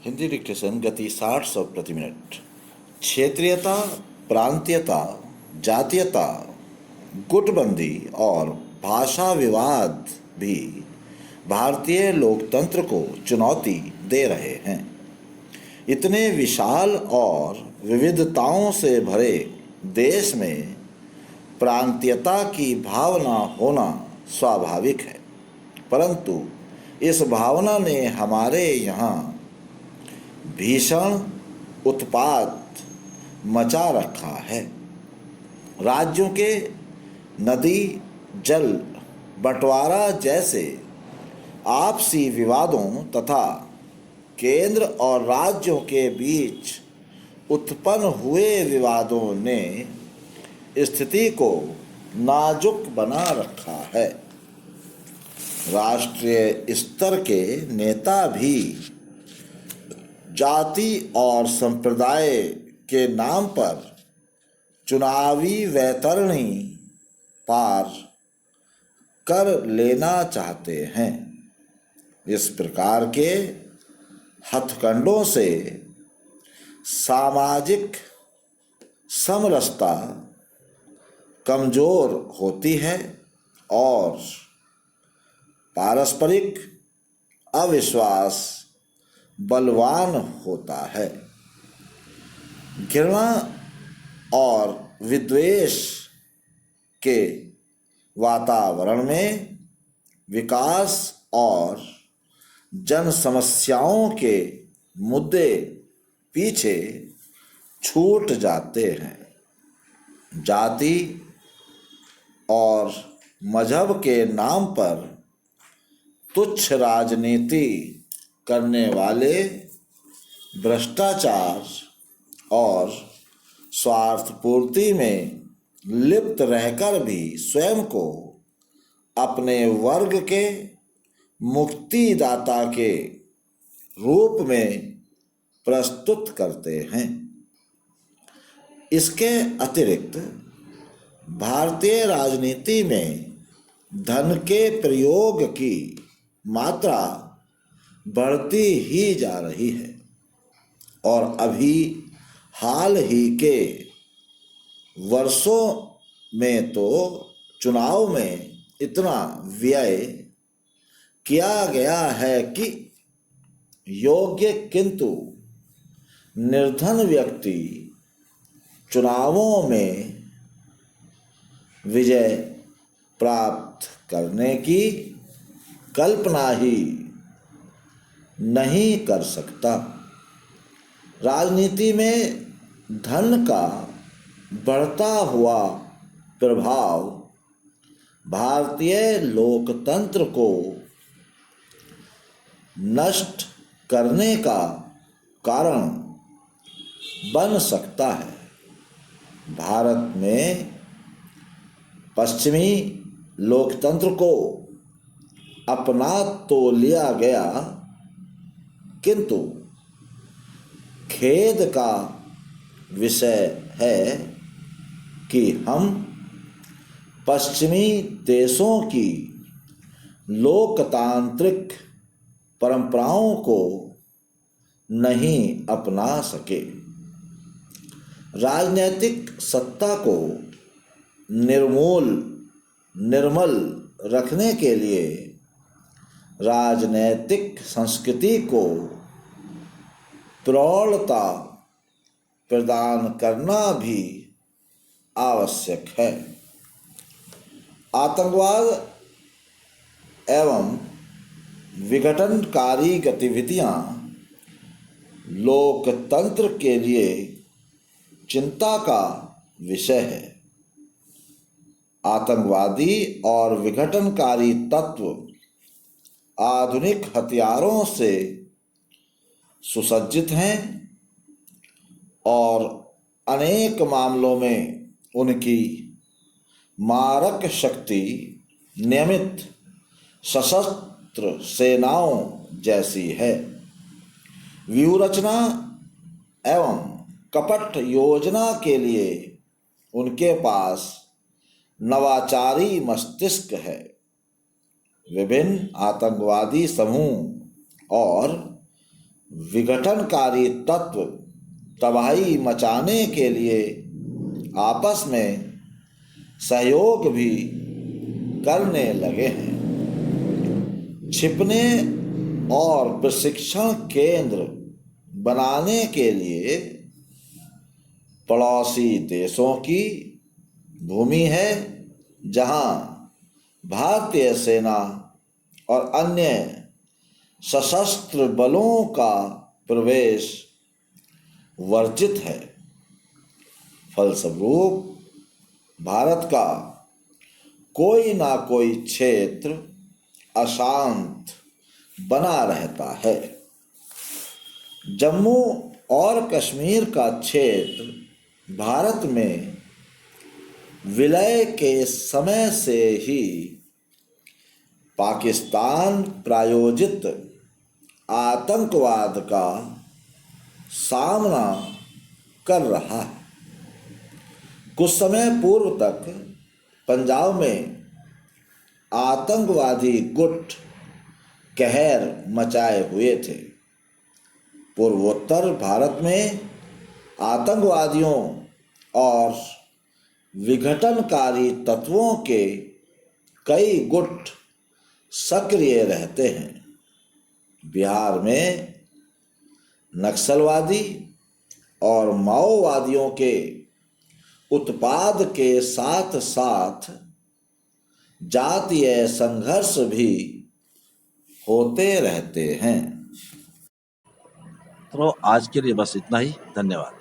Hindi dictation गति 60-100 प्रति minute. क्षेत्रीयता, प्रांतीयता, जातीयता, गुटबंदी और भाषा विवाद भी भारतीय लोकतंत्र को चुनौती दे रहे हैं। इतने विशाल और विविधताओं से भरे देश में प्रांतीयता की भावना होना स्वाभाविक है, परंतु इस भावना ने हमारे यहाँ भीषण उत्पात मचा रखा है। राज्यों के नदी जल बंटवारा जैसे आपसी विवादों तथा केंद्र और राज्यों के बीच उत्पन्न हुए विवादों ने स्थिति को नाजुक बना रखा है। राष्ट्रीय स्तर के नेता भी जाति और संप्रदाय के नाम पर चुनावी वैतरणी पार कर लेना चाहते हैं। इस प्रकार के हथकंडों से सामाजिक समरसता कमजोर होती है और पारस्परिक अविश्वास बलवान होता है। घृणा और विद्वेष के वातावरण में विकास और जन समस्याओं के मुद्दे पीछे छूट जाते हैं। जाति और मजहब के नाम पर तुच्छ राजनीति करने वाले भ्रष्टाचार और स्वार्थ पूर्ति में लिप्त रहकर भी स्वयं को अपने वर्ग के मुक्तिदाता के रूप में प्रस्तुत करते हैं। इसके अतिरिक्त भारतीय राजनीति में धन के प्रयोग की मात्रा बढ़ती ही जा रही है और अभी हाल ही के वर्षों में तो चुनाव में इतना व्यय किया गया है कि योग्य किंतु निर्धन व्यक्ति चुनावों में विजय प्राप्त करने की कल्पना ही नहीं कर सकता। राजनीति में धन का बढ़ता हुआ प्रभाव भारतीय लोकतंत्र को नष्ट करने का कारण बन सकता है। भारत में पश्चिमी लोकतंत्र को अपना तो लिया गया, किंतु खेद का विषय है कि हम पश्चिमी देशों की लोकतांत्रिक परंपराओं को नहीं अपना सके। राजनीतिक सत्ता को निर्मल रखने के लिए राजनैतिक संस्कृति को प्रौढ़ता प्रदान करना भी आवश्यक है। आतंकवाद एवं विघटनकारी गतिविधियां लोकतंत्र के लिए चिंता का विषय है। आतंकवादी और विघटनकारी तत्व आधुनिक हथियारों से सुसज्जित हैं और अनेक मामलों में उनकी मारक शक्ति नियमित सशस्त्र सेनाओं जैसी है। व्यूहरचना एवं कपट योजना के लिए उनके पास नवाचारी मस्तिष्क है। विभिन्न आतंकवादी समूह और विघटनकारी तत्व तबाही मचाने के लिए आपस में सहयोग भी करने लगे हैं। छिपने और प्रशिक्षण केंद्र बनाने के लिए पड़ोसी देशों की भूमि है, जहां भारतीय सेना और अन्य सशस्त्र बलों का प्रवेश वर्जित है। फलस्वरूप भारत का कोई ना कोई क्षेत्र अशांत बना रहता है। जम्मू और कश्मीर का क्षेत्र भारत में विलय के समय से ही पाकिस्तान प्रायोजित आतंकवाद का सामना कर रहा है। कुछ समय पूर्व तक पंजाब में आतंकवादी गुट कहर मचाए हुए थे। पूर्वोत्तर भारत में आतंकवादियों और विघटनकारी तत्वों के कई गुट सक्रिय रहते हैं। बिहार में नक्सलवादी और माओवादियों के उत्पाद के साथ साथ जातीय संघर्ष भी होते रहते हैं। तो आज के लिए बस इतना ही। धन्यवाद।